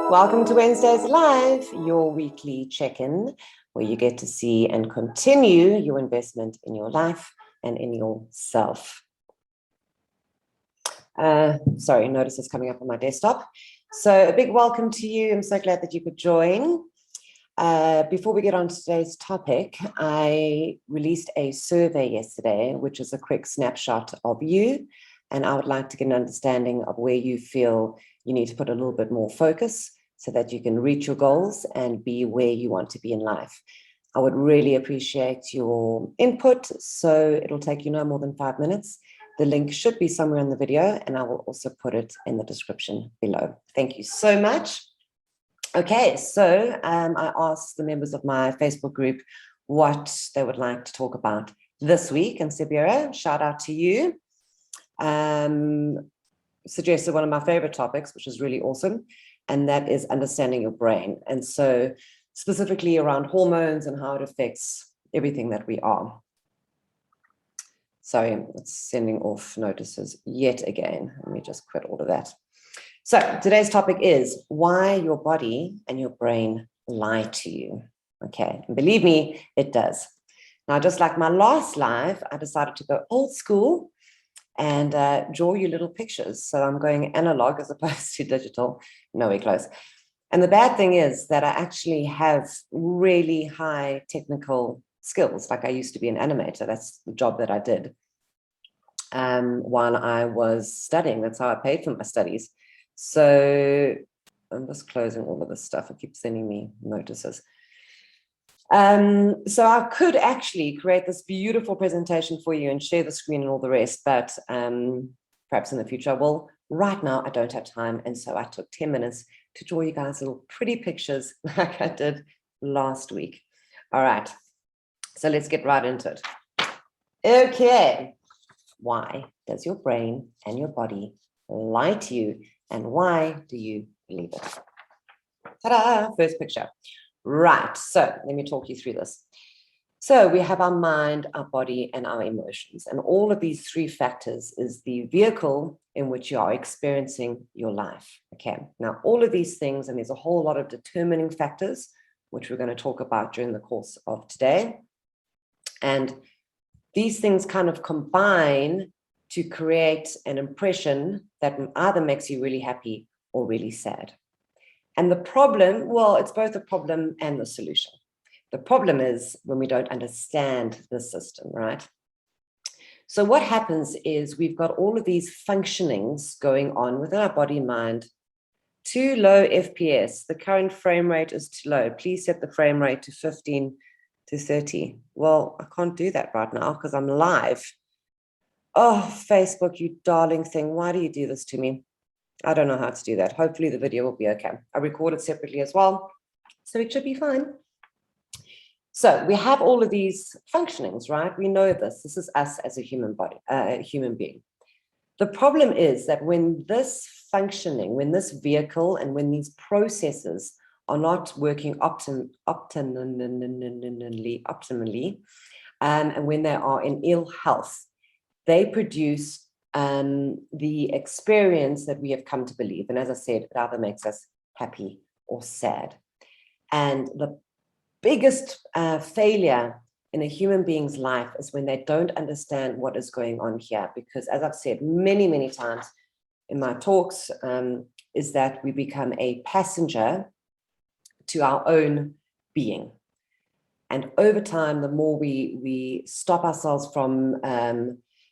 Welcome to Wednesdays Live, your weekly check-in, where you get to see and continue your investment in your life and in yourself. Sorry, notice it's coming up on my desktop. So a big welcome to you. I'm so glad that you could join. Before we get on to today's topic, I released a survey yesterday, which is a quick snapshot of you. And I would like to get an understanding of where you feel you need to put a little bit more focus so that you can reach your goals and be where you want to be in life. I would really appreciate your input. So it'll take you no more than 5 minutes. The link should be somewhere in the video, and I will also put it in the description below. Thank you so much. Okay, so I asked the members of my Facebook group what they would like to talk about this week. And Sibiera, shout out to you. Suggested one of my favorite topics, which is really awesome, and that is understanding your brain. And so specifically around hormones and how it affects everything that we are. Sorry, it's sending off notices yet again. Let me just quit all of that. So today's topic is why your body and your brain lie to you. Okay, and believe me, it does. Now, just like my last live, I decided to go old school and draw you little pictures. So I'm going analog as opposed to digital, nowhere close. And the bad thing is that I actually have really high technical skills. Like I used to be an animator. That's the job that I did while I was studying. That's how I paid for my studies. So I'm just closing all of this stuff. It keeps sending me notices. So I could actually create this beautiful presentation for you and share the screen and all the rest, but perhaps in the future I will. Right now, I don't have time. And so I took 10 minutes to draw you guys little pretty pictures like I did last week. All right, so let's get right into it. Okay, why does your brain and your body lie to you? And why do you believe it? Ta-da, first picture. Right, so let me talk you through this. So we have our mind, our body, and our emotions. And all of these three factors is the vehicle in which you are experiencing your life. Okay, now all of these things, and there's a whole lot of determining factors, which we're going to talk about during the course of today. And these things kind of combine to create an impression that either makes you really happy or really sad. And the problem, well, it's both a problem and the solution. The problem is when we don't understand the system, right? So what happens is we've got all of these functionings going on within our body and mind. Too low FPS. The current frame rate is too low. Please set the frame rate to 15 to 30. Well, I can't do that right now because I'm live. Oh, Facebook, you darling thing. Why do you do this to me? I don't know how to do that. Hopefully the video will be okay. I record it separately as well, so it should be fine. So we have all of these functionings, right? We know this. This is us as a human body, human being. The problem is that when this functioning, when this vehicle and when these processes are not working optimally, and when they are in ill health, they produce the experience that we have come to believe. And as I said, it either makes us happy or sad. And the biggest failure in a human being's life is when they don't understand what is going on here. Because as I've said many, many times in my talks, is that we become a passenger to our own being. And over time, the more we stop ourselves from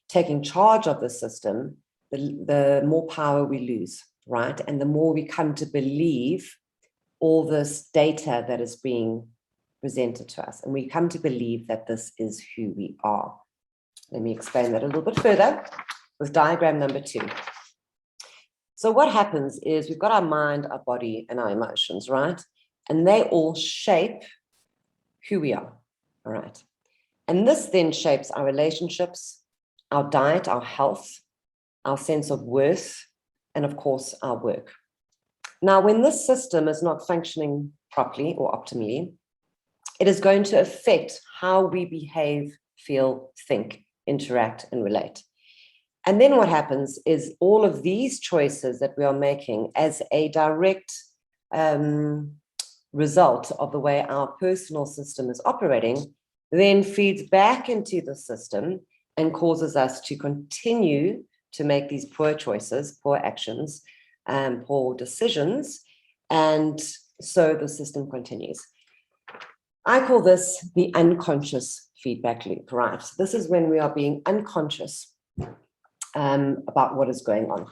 taking charge of the system, the more power we lose, right? And the more we come to believe all this data that is being presented to us. And we come to believe that this is who we are. Let me explain that a little bit further with diagram number 2. So what happens is we've got our mind, our body, and our emotions, right? And they all shape who we are, all right? And this then shapes our relationships, our diet, our health, our sense of worth, and of course, our work. Now, when this system is not functioning properly or optimally, it is going to affect how we behave, feel, think, interact, and relate. And then what happens is all of these choices that we are making as a direct result of the way our personal system is operating then feeds back into the system and causes us to continue to make these poor choices, poor actions, poor decisions. And so the system continues. I call this the unconscious feedback loop, right? So this is when we are being unconscious about what is going on.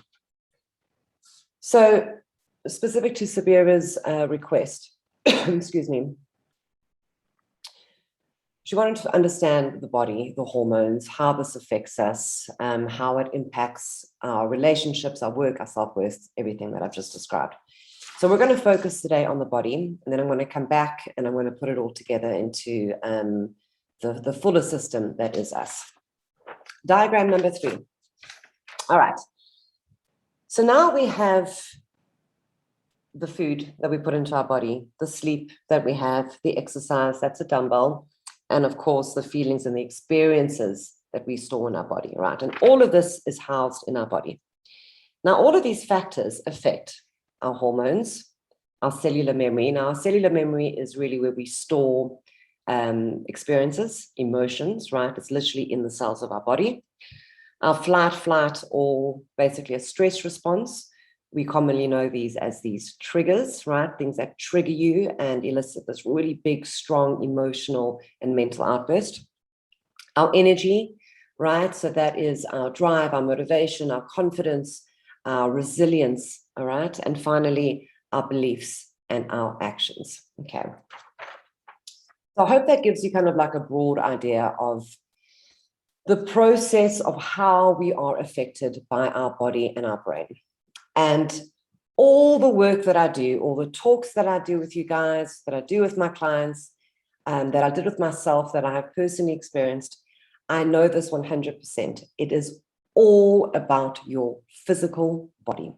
So specific to Sabira's request, excuse me, she wanted to understand the body, the hormones, how this affects us, how it impacts our relationships, our work, our self-worth, everything that I've just described. So we're going to focus today on the body, and then I'm going to come back and I'm going to put it all together into the fuller system that is us. Diagram number 3. All right. So now we have the food that we put into our body, the sleep that we have, the exercise, that's a dumbbell, and of course, the feelings and the experiences that we store in our body, right? And all of this is housed in our body. Now, all of these factors affect our hormones, our cellular memory. Now, our cellular memory is really where we store experiences, emotions, right? It's literally in the cells of our body. Our flight, or basically a stress response. We commonly know these as these triggers, right? Things that trigger you and elicit this really big, strong emotional and mental outburst. Our energy, right? So that is our drive, our motivation, our confidence, our resilience, all right? And finally, our beliefs and our actions, okay? So I hope that gives you kind of like a broad idea of the process of how we are affected by our body and our brain. And all the work that I do, all the talks that I do with you guys, that I do with my clients, that I did with myself, that I have personally experienced, I know this 100%. It is all about your physical body.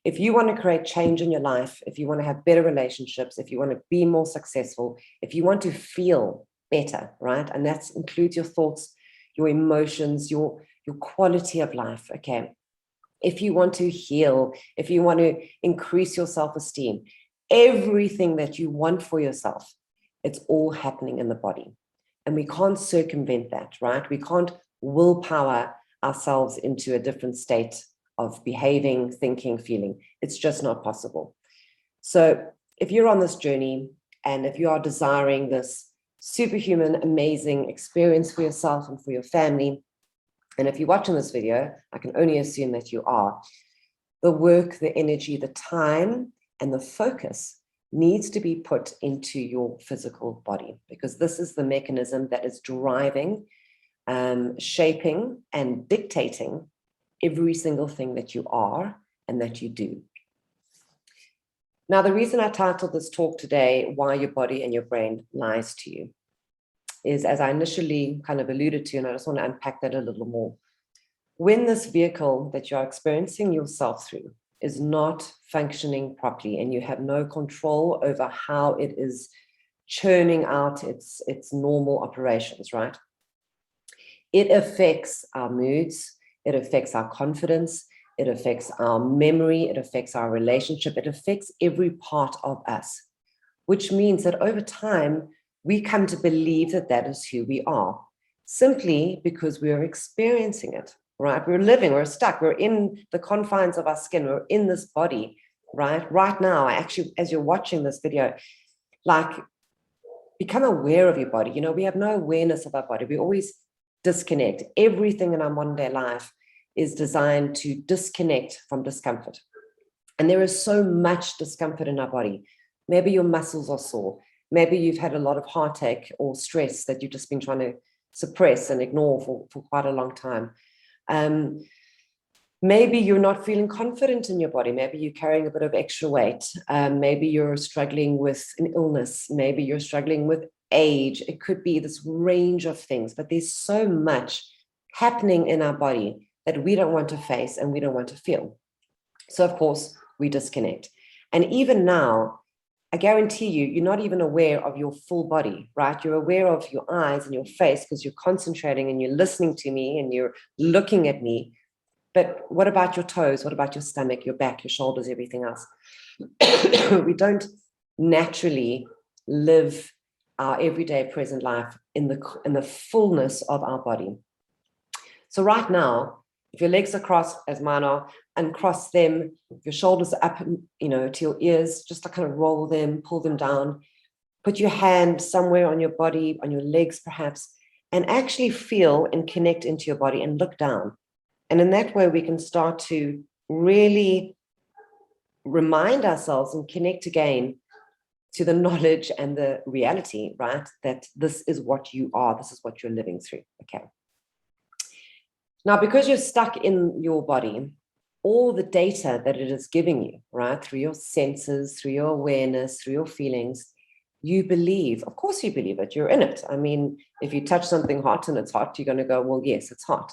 If you want to create change in your life, if you want to have better relationships, if you want to be more successful, if you want to feel better, right? And that includes your thoughts, your emotions, your quality of life, okay? If you want to heal, if you want to increase your self-esteem, everything that you want for yourself, it's all happening in the body. And we can't circumvent that, right? We can't willpower ourselves into a different state of behaving, thinking, feeling. It's just not possible. So if you're on this journey and if you are desiring this superhuman, amazing experience for yourself and for your family, and if you're watching this video, I can only assume that you are, the work, the energy, the time, and the focus needs to be put into your physical body, because this is the mechanism that is driving, shaping, and dictating every single thing that you are and that you do. Now, the reason I titled this talk today, Why Your Body and Your Brain Lies to You, is, as I initially kind of alluded to, and I just want to unpack that a little more. When this vehicle that you're experiencing yourself through is not functioning properly and you have no control over how it is churning out its normal operations, right? It affects our moods, it affects our confidence, it affects our memory, it affects our relationship, it affects every part of us, which means that over time, we come to believe that that is who we are, simply because we are experiencing it, right? We're living, we're stuck, we're in the confines of our skin, we're in this body, right? Right now, actually, as you're watching this video, like, become aware of your body. You know, we have no awareness of our body. We always disconnect. Everything in our modern day life is designed to disconnect from discomfort. And there is so much discomfort in our body. Maybe your muscles are sore. Maybe you've had a lot of heartache or stress that you've just been trying to suppress and ignore for quite a long time. Maybe you're not feeling confident in your body. Maybe you're carrying a bit of extra weight. Maybe you're struggling with an illness. Maybe you're struggling with age. It could be this range of things, but there's so much happening in our body that we don't want to face and we don't want to feel. So of course, we disconnect. And even now, I guarantee you, you're not even aware of your full body, right? You're aware of your eyes and your face because you're concentrating and you're listening to me and you're looking at me. But what about your toes? What about your stomach, your back, your shoulders, everything else? We don't naturally live our everyday present life in the fullness of our body. So right now, if your legs are crossed, as mine are, uncross them, if your shoulders are up, to your ears, just to kind of roll them, pull them down, put your hand somewhere on your body, on your legs perhaps, and actually feel and connect into your body and look down. And in that way, we can start to really remind ourselves and connect again to the knowledge and the reality, right? That this is what you are. This is what you're living through. Okay. Now, because you're stuck in your body, all the data that it is giving you, right, through your senses, through your awareness, through your feelings, you believe, of course you believe it, you're in it. I mean, if you touch something hot and it's hot, you're going to go, well, yes, it's hot.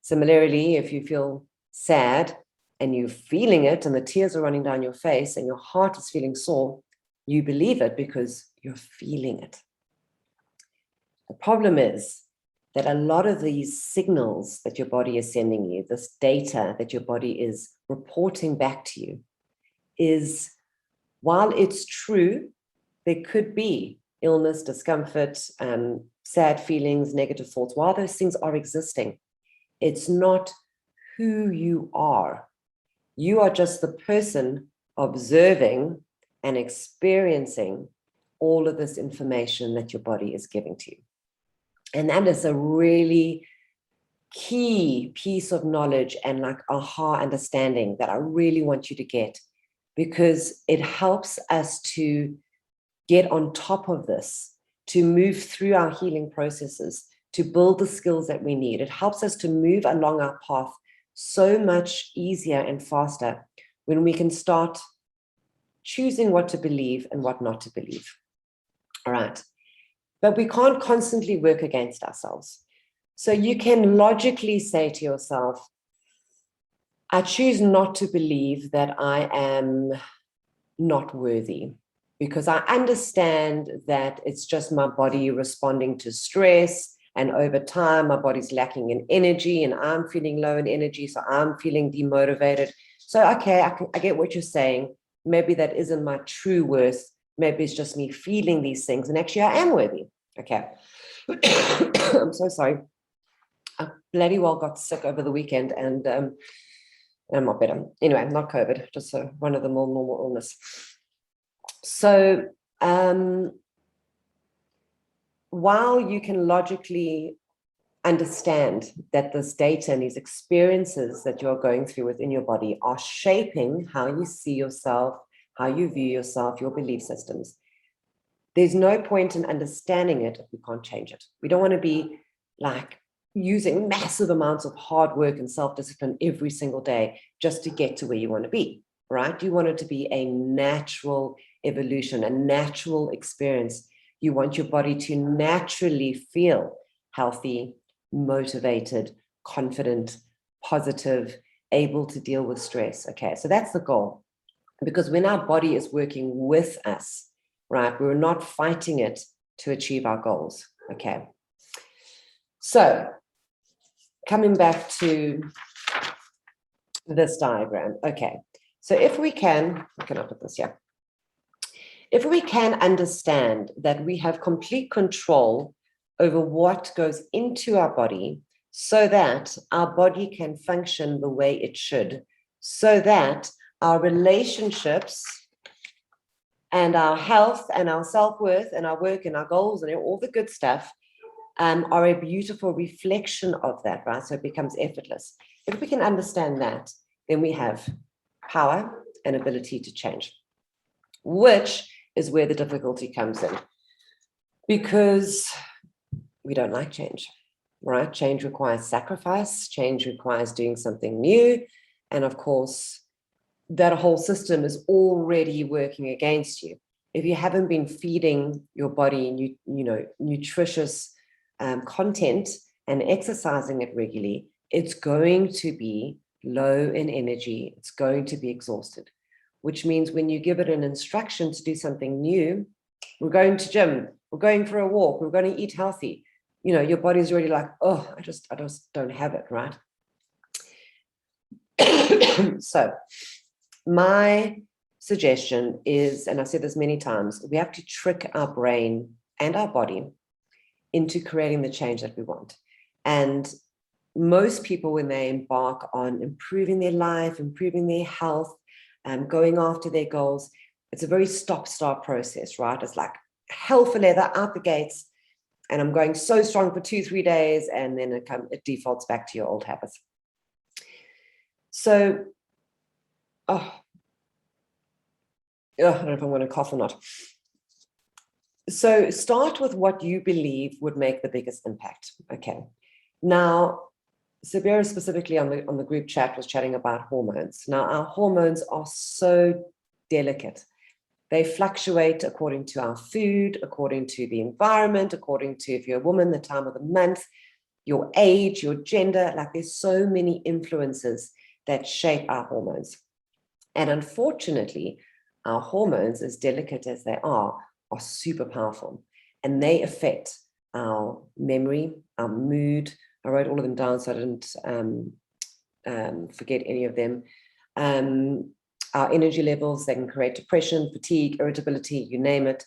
Similarly, if you feel sad and you're feeling it and the tears are running down your face and your heart is feeling sore, you believe it because you're feeling it. The problem is that a lot of these signals that your body is sending you, this data that your body is reporting back to you, is, while it's true, there could be illness, discomfort, sad feelings, negative thoughts. While those things are existing, it's not who you are. You are just the person observing and experiencing all of this information that your body is giving to you. And that is a really key piece of knowledge and like aha understanding that I really want you to get, because it helps us to get on top of this, to move through our healing processes, to build the skills that we need. It helps us to move along our path so much easier and faster when we can start choosing what to believe and what not to believe. All right. But we can't constantly work against ourselves. So you can logically say to yourself, I choose not to believe that I am not worthy, because I understand that it's just my body responding to stress. And over time, my body's lacking in energy and I'm feeling low in energy. So I'm feeling demotivated. So, okay, I get what you're saying. Maybe that isn't my true worth. Maybe it's just me feeling these things. And actually, I am worthy. Okay. I'm so sorry. I bloody well got sick over the weekend and I'm not better. Anyway, not COVID, just a run-of-the-mill normal illness. So while you can logically understand that this data and these experiences that you're going through within your body are shaping how you see yourself, how you view yourself, your belief systems, there's no point in understanding it if we can't change it. We don't want to be like using massive amounts of hard work and self-discipline every single day just to get to where you want to be, right? You want it to be a natural evolution, a natural experience. You want your body to naturally feel healthy, motivated, confident, positive, able to deal with stress. Okay, so that's the goal. Because when our body is working with us, right, we're not fighting it to achieve our goals. Okay. So coming back to this diagram. Okay. So if we can, can I put this here? If we can understand that we have complete control over what goes into our body so that our body can function the way it should, so that our relationships and our health and our self-worth and our work and our goals and all the good stuff are a beautiful reflection of that, right? So it becomes effortless. If we can understand that, then we have power and ability to change, which is where the difficulty comes in, because we don't like change, right? Change requires sacrifice. Change requires doing something new. And of course, that whole system is already working against you. If you haven't been feeding your body, nutritious content and exercising it regularly, it's going to be low in energy. It's going to be exhausted, which means when you give it an instruction to do something new, we're going to gym, we're going for a walk, we're going to eat healthy, your body's already like, oh, I just don't have it, right? So my suggestion is, and I've said this many times, we have to trick our brain and our body into creating the change that we want. And most people, when they embark on improving their life, improving their health, going after their goals, it's a very stop-start process, right? It's like hell for leather out the gates, and I'm going so strong for 2-3 days, and then it defaults back to your old habits. So, I don't know if I'm going to cough or not. So start with what you believe would make the biggest impact. Okay. Now, Sabira specifically on the group chat was chatting about hormones. Now, our hormones are so delicate. They fluctuate according to our food, according to the environment, according to, if you're a woman, the time of the month, your age, your gender. Like, there's so many influences that shape our hormones. And unfortunately, our hormones, as delicate as they are super powerful, and they affect our memory, our mood. I wrote all of them down so I didn't forget any of them. Our energy levels, they can create depression, fatigue, irritability, you name it.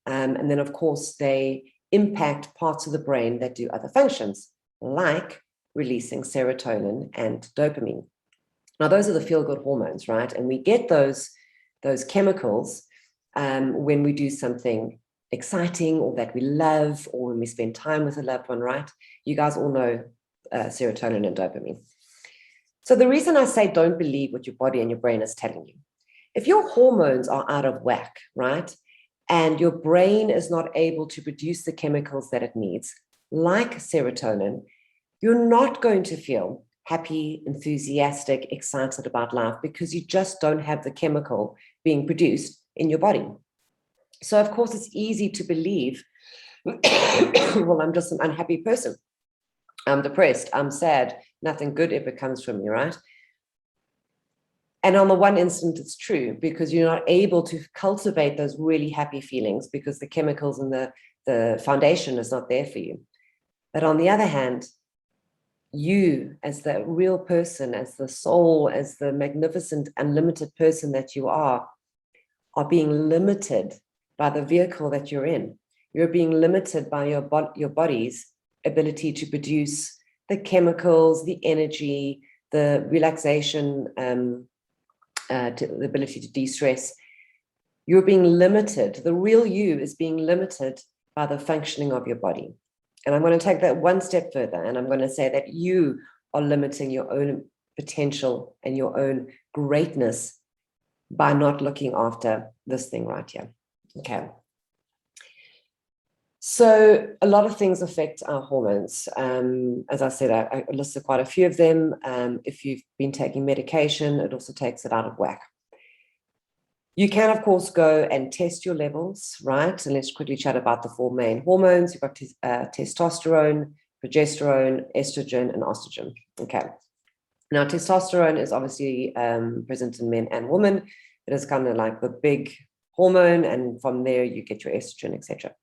And then, of course, they impact parts of the brain that do other functions, like releasing serotonin and dopamine. Now, those are the feel-good hormones, right? And we get those chemicals when we do something exciting, or that we love, or when we spend time with a loved one, right? You guys all know serotonin and dopamine. So the reason I say don't believe what your body and your brain is telling you, if your hormones are out of whack, right, and your brain is not able to produce the chemicals that it needs, like serotonin, you're not going to feel happy, enthusiastic, excited about life, because you just don't have the chemical being produced in your body. So, of course, it's easy to believe, well, I'm just an unhappy person. I'm depressed. I'm sad. Nothing good ever comes from me, right? And on the one instant, it's true, because you're not able to cultivate those really happy feelings because the chemicals and the foundation is not there for you. But on the other hand, you, as the real person, as the soul, as the magnificent, unlimited person that you are being limited by the vehicle that you're in. You're being limited by your body's ability to produce the chemicals, the energy, the relaxation, the ability to de-stress. You're being limited. The real you is being limited by the functioning of your body. And I'm going to take that one step further, and I'm going to say that you are limiting your own potential and your own greatness by not looking after this thing right here. Okay. So a lot of things affect our hormones. As I said, I listed quite a few of them. If you've been taking medication, it also takes it out of whack. You can, of course, go and test your levels, right? And let's quickly chat about the 4 main hormones. You've got testosterone, progesterone, estrogen, and estrogen. Okay. Now, testosterone is obviously present in men and women. It is kind of like the big hormone, and from there you get your estrogen, etc.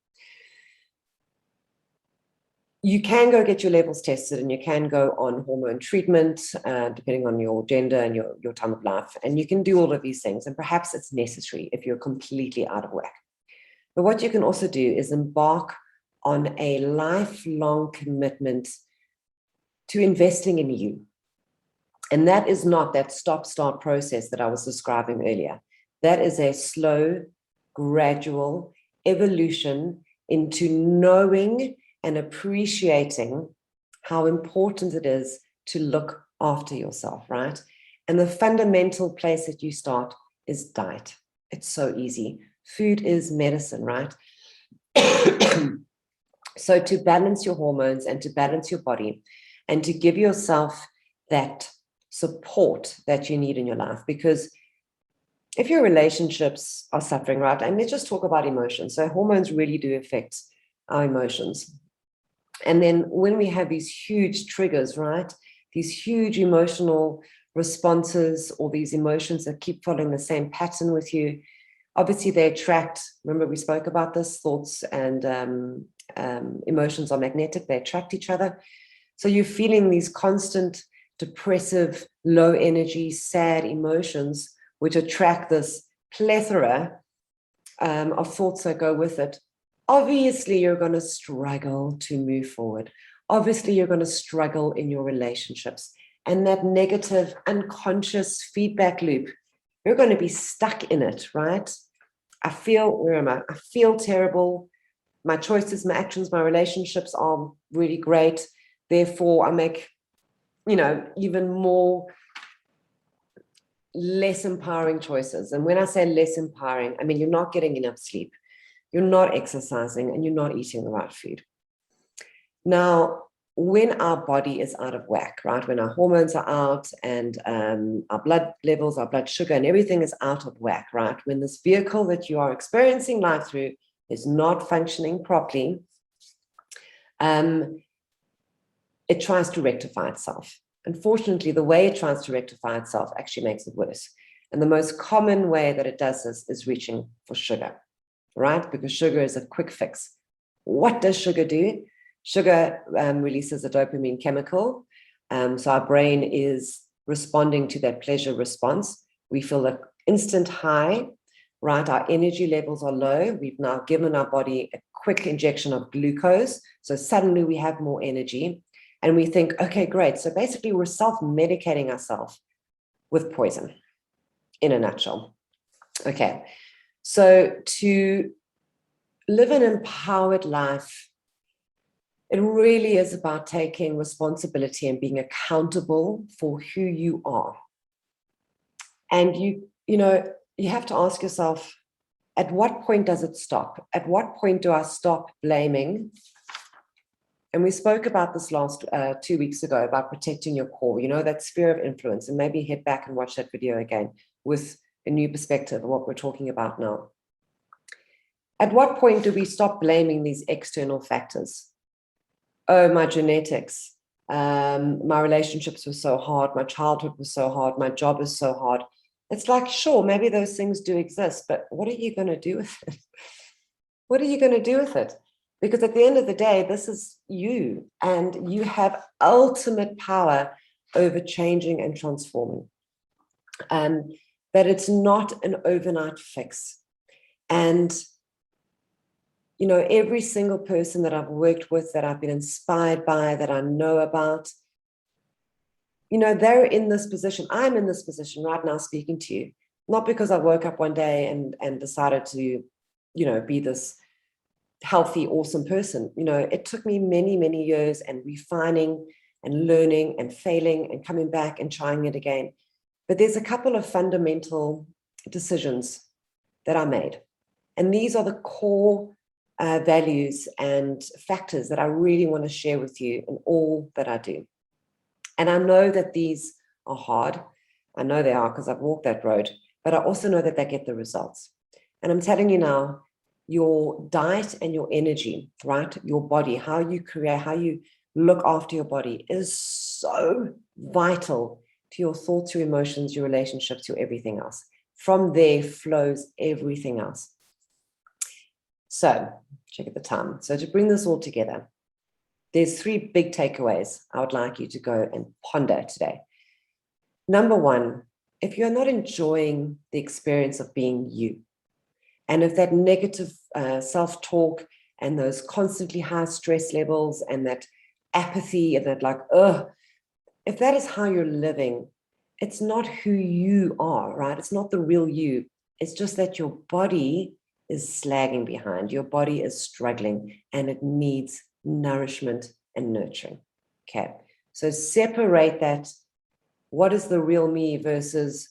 You can go get your levels tested, and you can go on hormone treatment, depending on your gender and your time of life. And you can do all of these things, and perhaps it's necessary if you're completely out of whack. But what you can also do is embark on a lifelong commitment to investing in you. And that is not that stop-start process that I was describing earlier. That is a slow, gradual evolution into knowing and appreciating how important it is to look after yourself, right? And the fundamental place that you start is diet. It's so easy. Food is medicine, right? So to balance your hormones and to balance your body and to give yourself that support that you need in your life, because if your relationships are suffering, right, and let's just talk about emotions. So hormones really do affect our emotions. And then when we have these huge triggers, right, these huge emotional responses, or these emotions that keep following the same pattern with you, obviously they attract. Remember, we spoke about this, thoughts and emotions are magnetic. They attract each other. So you're feeling these constant depressive, low energy, sad emotions, which attract this plethora of thoughts that go with it, obviously you're going to struggle to move forward. Obviously, you're going to struggle in your relationships. And that negative, unconscious feedback loop, you're going to be stuck in it, right? Where am I? I feel terrible. My choices, my actions, my relationships are really great. Therefore, I make, even more less empowering choices. And when I say less empowering, I mean, you're not getting enough sleep, you're not exercising, and you're not eating the right food. Now, when our body is out of whack, right, when our hormones are out and our blood levels, our blood sugar, and everything is out of whack, right, when this vehicle that you are experiencing life through is not functioning properly, it tries to rectify itself. Unfortunately, the way it tries to rectify itself actually makes it worse. And the most common way that it does this is reaching for sugar, right? Because sugar is a quick fix. What does sugar do? Sugar releases a dopamine chemical. So our brain is responding to that pleasure response. We feel an instant high, right? Our energy levels are low. We've now given our body a quick injection of glucose. So suddenly we have more energy. And we think, okay, great. So basically we're self-medicating ourselves with poison, in a nutshell. Okay, so to live an empowered life, it really is about taking responsibility and being accountable for who you are. And you have to ask yourself, at what point does it stop? At what point do I stop blaming? And we spoke about this last 2 weeks ago about protecting your core, that sphere of influence, and maybe head back and watch that video again with a new perspective of what we're talking about now. At what point do we stop blaming these external factors? Oh, my genetics, my relationships were so hard, my childhood was so hard, my job is so hard. It's like, sure, maybe those things do exist, but what are you going to do with it? What are you going to do with it? Because at the end of the day, this is you, and you have ultimate power over changing and transforming. That it's not an overnight fix. And, every single person that I've worked with, that I've been inspired by, that I know about, they're in this position. I'm in this position right now speaking to you, not because I woke up one day and decided to, be this healthy, awesome person. It took me many, many years and refining and learning and failing and coming back and trying it again. But there's a couple of fundamental decisions that I made. And these are the core values and factors that I really want to share with you in all that I do. And I know that these are hard. I know they are because I've walked that road, but I also know that they get the results. And I'm telling you now, your diet and your energy, right? Your body, how you create, how you look after your body is so vital to your thoughts, your emotions, your relationships, your everything else. From there flows everything else. So check at the time. So to bring this all together, there's 3 big takeaways I would like you to go and ponder today. Number 1, if you're not enjoying the experience of being you, and if that negative self-talk and those constantly high stress levels and that apathy and that if that is how you're living, it's not who you are, right? It's not the real you. It's just that your body is slagging behind. Your body is struggling and it needs nourishment and nurturing. Okay, so separate that. What is the real me versus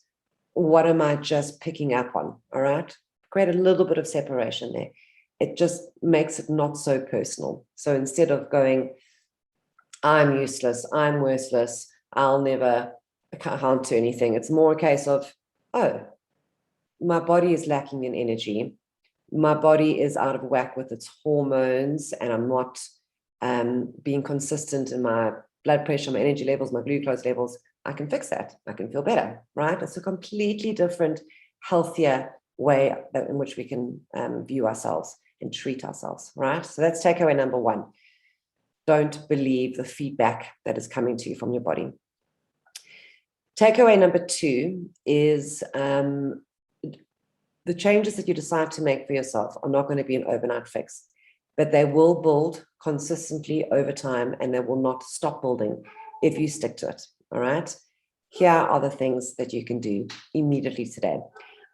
what am I just picking up on? All right, create a little bit of separation there. It just makes it not so personal. So instead of going, I'm useless, I'm worthless, I'll never account to anything, it's more a case of, oh, my body is lacking in energy. My body is out of whack with its hormones, and I'm not being consistent in my blood pressure, my energy levels, my glucose levels. I can fix that. I can feel better, right? It's a completely different, healthier way in which we can view ourselves and treat ourselves, right? So that's takeaway number 1. Don't believe the feedback that is coming to you from your body. Takeaway number 2 is the changes that you decide to make for yourself are not going to be an overnight fix, but they will build consistently over time, and they will not stop building if you stick to it. All right. Here are the things that you can do immediately today.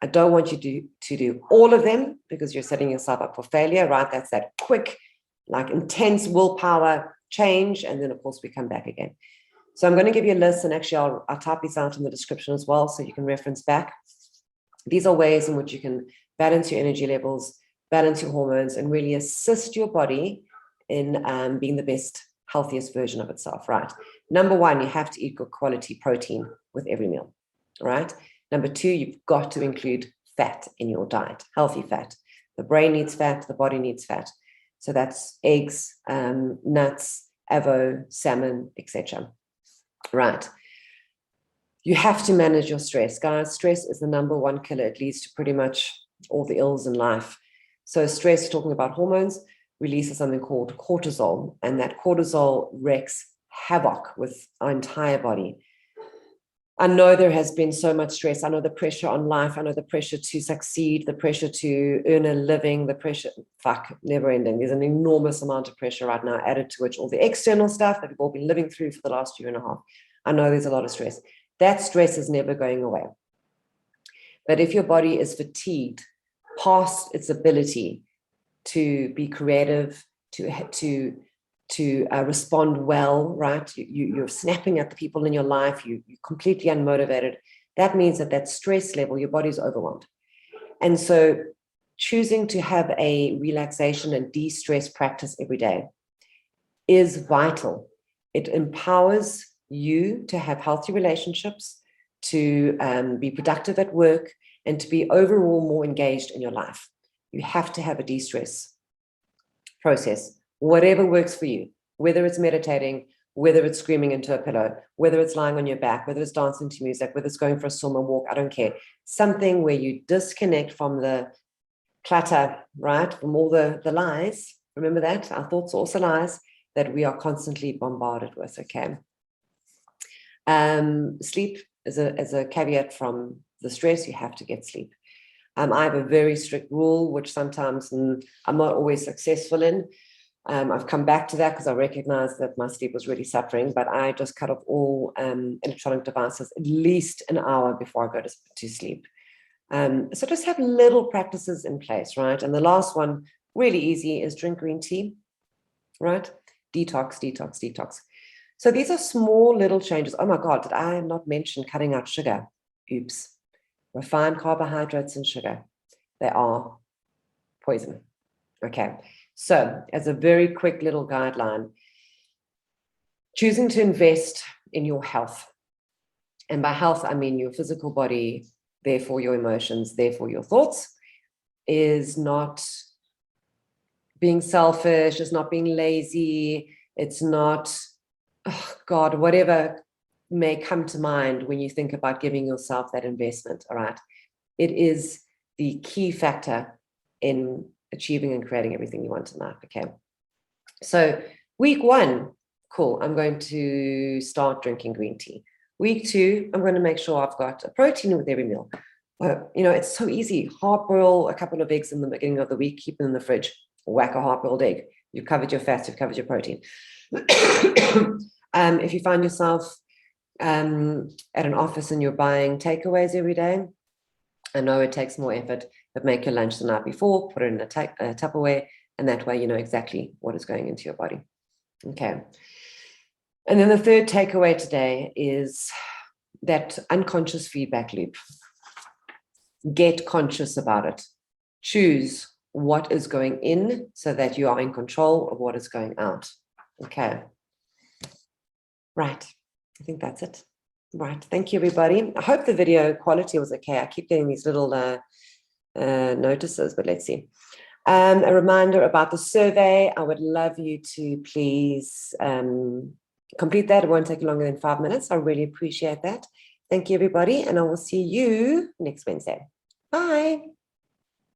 I don't want you to do all of them, because you're setting yourself up for failure, right? That's that quick, like intense willpower change. And then of course we come back again. So I'm going to give you a list, and actually I'll type these out in the description as well, so you can reference back. These are ways in which you can balance your energy levels, balance your hormones, and really assist your body in being the best, healthiest version of itself, right? Number 1, you have to eat good quality protein with every meal, right? Number 2, you've got to include fat in your diet, healthy fat. The brain needs fat, the body needs fat. So that's eggs, nuts, avo, salmon, etc. Right. You have to manage your stress, guys. Stress is the number 1 killer. It leads to pretty much all the ills in life. So stress, talking about hormones, releases something called cortisol, and that cortisol wreaks havoc with our entire body. I know there has been so much stress. I know the pressure on life. I know the pressure to succeed, the pressure to earn a living, the pressure, never ending. There's an enormous amount of pressure right now, added to which all the external stuff that we've all been living through for the last year and a half. I know there's a lot of stress. That stress is never going away. But if your body is fatigued past its ability to be creative, to respond well, right? You're snapping at the people in your life, you're completely unmotivated. That means that stress level, your body's overwhelmed. And so choosing to have a relaxation and de-stress practice every day is vital. It empowers you to have healthy relationships, to be productive at work, and to be overall more engaged in your life. You have to have a de-stress process, whatever works for you, whether it's meditating, whether it's screaming into a pillow, whether it's lying on your back, whether it's dancing to music, whether it's going for a swim or walk, I don't care. Something where you disconnect from the clutter, right? From all the lies. Remember that? Our thoughts are also lies that we are constantly bombarded with, okay? Sleep is a caveat from the stress. You have to get sleep. I have a very strict rule, which sometimes I'm not always successful in. I've come back to that because I recognize that my sleep was really suffering, but I just cut off all electronic devices at least an hour before I go to sleep. So just have little practices in place, right? And the last one, really easy, is drink green tea, right? Detox, detox, detox. So these are small little changes. Oh my God, did I not mention cutting out sugar? Oops. Refined carbohydrates and sugar. They are poison. Okay. So as a very quick little guideline, choosing to invest in your health. And by health, I mean your physical body, therefore your emotions, therefore your thoughts, is not being selfish, it's not being lazy, it's not, oh God, whatever may come to mind when you think about giving yourself that investment, all right? It is the key factor in achieving and creating everything you want in life, okay? So week 1, cool, I'm going to start drinking green tea. Week 2, I'm going to make sure I've got a protein with every meal. It's so easy. Hard boil a couple of eggs in the beginning of the week, keep them in the fridge, whack a hard-boiled egg. You've covered your fats, you've covered your protein. If you find yourself at an office and you're buying takeaways every day, I know it takes more effort, but make your lunch the night before, put it in a Tupperware, and that way you know exactly what is going into your body. Okay. And then the third takeaway today is that unconscious feedback loop. Get conscious about it. Choose what is going in so that you are in control of what is going out. Okay. Right. I think that's it. Right. Thank you, everybody. I hope the video quality was okay. I keep getting these little notices, but let's see. A reminder about the survey. I would love you to please complete that. It won't take longer than 5 minutes. I really appreciate that. Thank you, everybody. And I will see you next Wednesday. Bye.